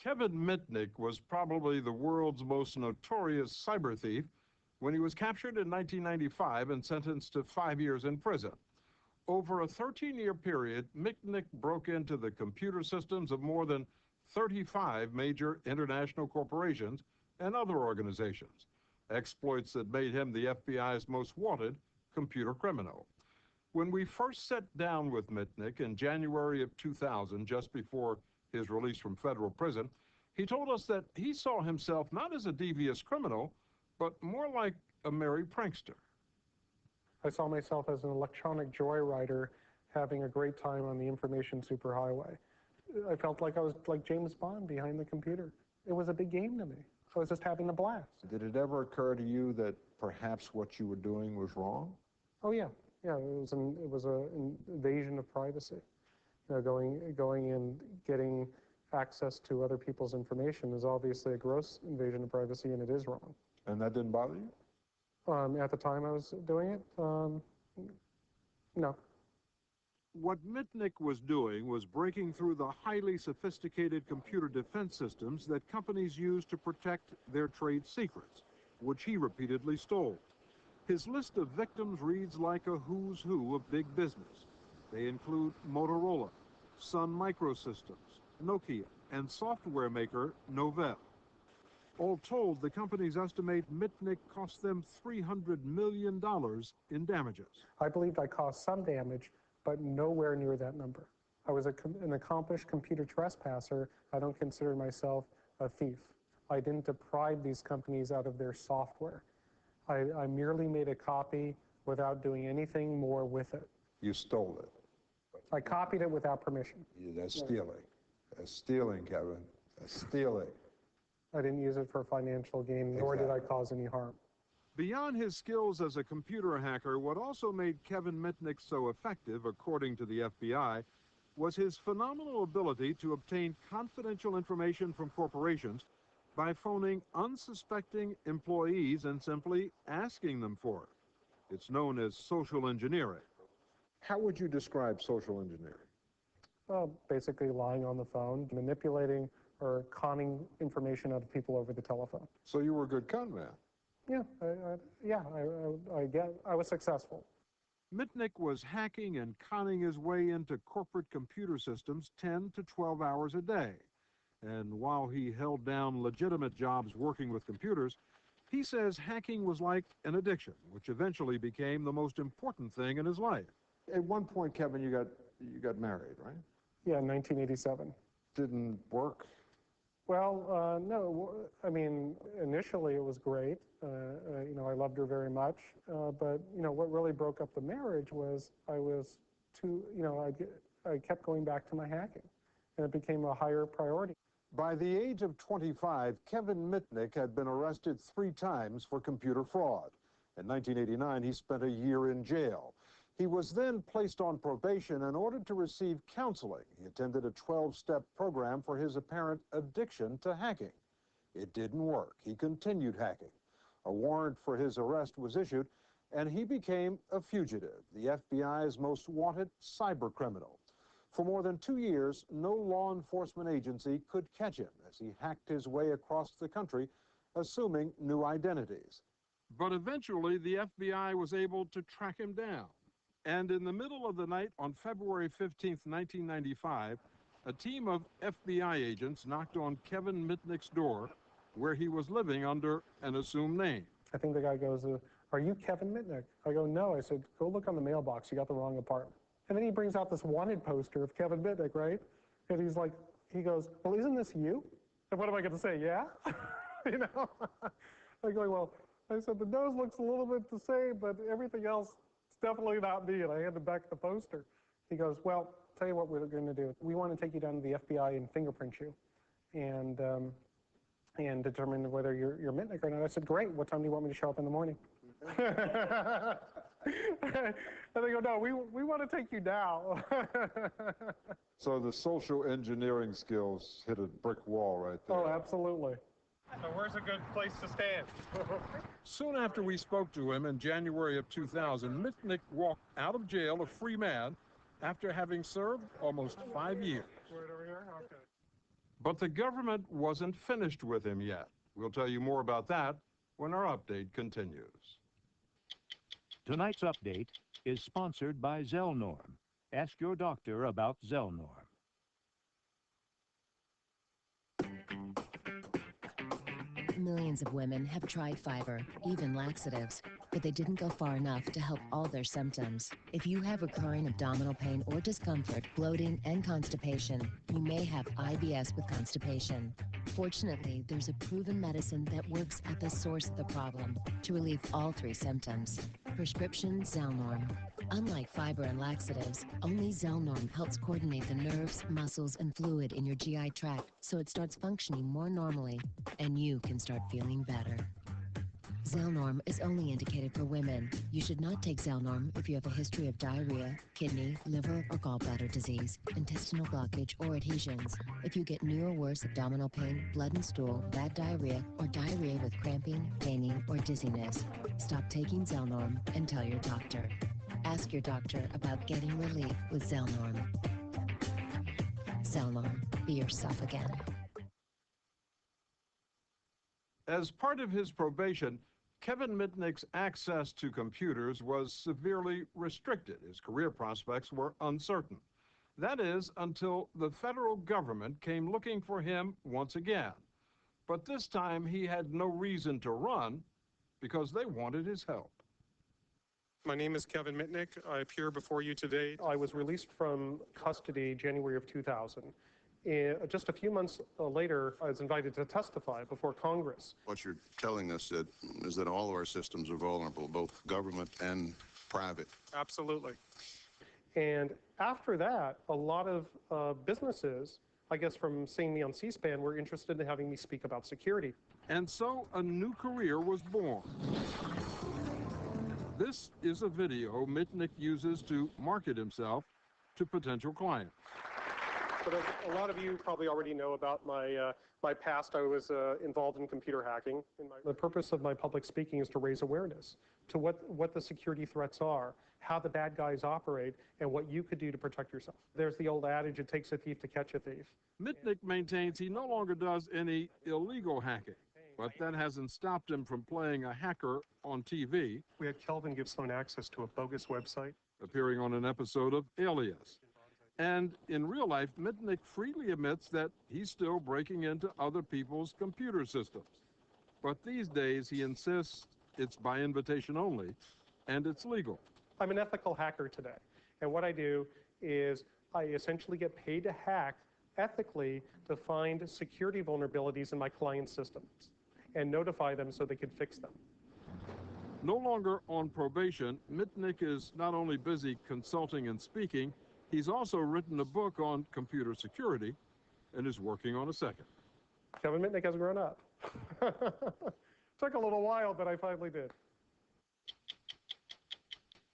Kevin Mitnick was probably the world's most notorious cyber thief when he was captured in 1995 and sentenced to 5 years in prison. Over a 13-year period, Mitnick broke into the computer systems of more than 35 major international corporations and other organizations, exploits that made him the FBI's most wanted computer criminal. When we first sat down with Mitnick in January of 2000, just before his release from federal prison, he told us that he saw himself not as a devious criminal, but more like a merry prankster. I saw myself as an electronic joyrider having a great time on the information superhighway. I felt like I was like James Bond behind the computer. It was a big game to me. I was just having a blast. Did it ever occur to you that perhaps what you were doing was wrong? Oh yeah, yeah. It was an invasion of privacy. You know, going in, getting access to other people's information is obviously a gross invasion of privacy, and it is wrong. And that didn't bother you? At the time I was doing it, no. What Mitnick was doing was breaking through the highly sophisticated computer defense systems that companies use to protect their trade secrets, which he repeatedly stole. His list of victims reads like a who's who of big business. They include Motorola, Sun Microsystems, Nokia, and software maker Novell. All told, the companies estimate Mitnick cost them $300 million in damages. I believed I caused some damage, but nowhere near that number. I was an accomplished computer trespasser. I don't consider myself a thief. I didn't deprive these companies out of their software. I merely made a copy without doing anything more with it. You stole it. I copied it without permission. Yeah, that's stealing. That's stealing, Kevin. That's stealing. I didn't use it for financial gain, nor did I cause any harm. Beyond his skills as a computer hacker, what also made Kevin Mitnick so effective, according to the FBI, was his phenomenal ability to obtain confidential information from corporations by phoning unsuspecting employees and simply asking them for it. It's known as social engineering. How would you describe social engineering? Well, basically lying on the phone, manipulating or conning information out of people over the telephone. So you were a good con man? Yeah, I was successful. Mitnick was hacking and conning his way into corporate computer systems 10 to 12 hours a day. And while he held down legitimate jobs working with computers, he says hacking was like an addiction, which eventually became the most important thing in his life. At one point, Kevin, you got married, right? Yeah, in 1987. Didn't work? Well, no. I mean, initially it was great. You know, I loved her very much. But you know, what really broke up the marriage was I kept going back to my hacking, and it became a higher priority. By the age of 25, Kevin Mitnick had been arrested 3 times for computer fraud. In 1989, he spent a year in jail. He was then placed on probation in order to receive counseling. He attended a 12-step program for his apparent addiction to hacking. It didn't work. He continued hacking. A warrant for his arrest was issued, and he became a fugitive, the FBI's most wanted cyber criminal. For more than 2 years, no law enforcement agency could catch him as he hacked his way across the country, assuming new identities. But eventually, the FBI was able to track him down. And in the middle of the night on February 15th, 1995, a team of FBI agents knocked on Kevin Mitnick's door, where he was living under an assumed name. I think the guy goes, "Are you Kevin Mitnick?" I go, "No." I said, "Go look on the mailbox. You got the wrong apartment." And then he brings out this wanted poster of Kevin Mitnick, right? And he's like, he goes, "Well, isn't this you?" And what am I going to say? Yeah? You know? I'm going, well, I said, the nose looks a little bit the same, but everything else, it's definitely not me. And I handed back the poster. He goes, "Well, tell you what we're going to do. We want to take you down to the FBI and fingerprint you and determine whether you're Mitnick or not." I said, "Great. What time do you want me to show up in the morning?" And they go, "No, we want to take you now." So the social engineering skills hit a brick wall right there. Oh, absolutely. So where's a good place to stand? Soon after we spoke to him in January of 2000, Mitnick walked out of jail a free man after having served almost 5 years. Right over here? Okay. But the government wasn't finished with him yet. We'll tell you more about that when our update continues. Tonight's update is sponsored by Zelnorm. Ask your doctor about Zelnorm. Millions of women have tried fiber, even laxatives, but they didn't go far enough to help all their symptoms. If you have recurring abdominal pain or discomfort, bloating, and constipation, you may have IBS with constipation. Fortunately, there's a proven medicine that works at the source of the problem to relieve all three symptoms. Prescription Zelnorm. Unlike fiber and laxatives, only Zelnorm helps coordinate the nerves, muscles, and fluid in your GI tract so it starts functioning more normally, and you can start feeling better. Zelnorm is only indicated for women. You should not take Zelnorm if you have a history of diarrhea, kidney, liver, or gallbladder disease, intestinal blockage, or adhesions. If you get new or worse abdominal pain, blood and stool, bad diarrhea, or diarrhea with cramping, paining, or dizziness, stop taking Zelnorm and tell your doctor. Ask your doctor about getting relief with Zelnorm. Zelnorm, be yourself again. As part of his probation, Kevin Mitnick's access to computers was severely restricted. His career prospects were uncertain. That is, until the federal government came looking for him once again. But this time he had no reason to run because they wanted his help. My name is Kevin Mitnick. I appear before you today. I was released from custody January of 2000. Just a few months later, I was invited to testify before Congress. What you're telling us is that all of our systems are vulnerable, both government and private. Absolutely. And after that, a lot of businesses, I guess from seeing me on C-SPAN, were interested in having me speak about security. And so a new career was born. This is a video Mitnick uses to market himself to potential clients. But as a lot of you probably already know about my past, I was involved in computer hacking. The purpose of my public speaking is to raise awareness to what the security threats are, how the bad guys operate, and what you could do to protect yourself. There's the old adage, it takes a thief to catch a thief. Mitnick maintains he no longer does any illegal hacking, but that hasn't stopped him from playing a hacker on TV. We had Kelvin give someone access to a bogus website. Appearing on an episode of Alias. And in real life, Mitnick freely admits that he's still breaking into other people's computer systems. But these days, he insists it's by invitation only, and it's legal. I'm an ethical hacker today. And what I do is I essentially get paid to hack ethically to find security vulnerabilities in my client's systems and notify them so they can fix them. No longer on probation, Mitnick is not only busy consulting and speaking, he's also written a book on computer security and is working on a second. Kevin Mitnick has grown up. Took a little while, but I finally did.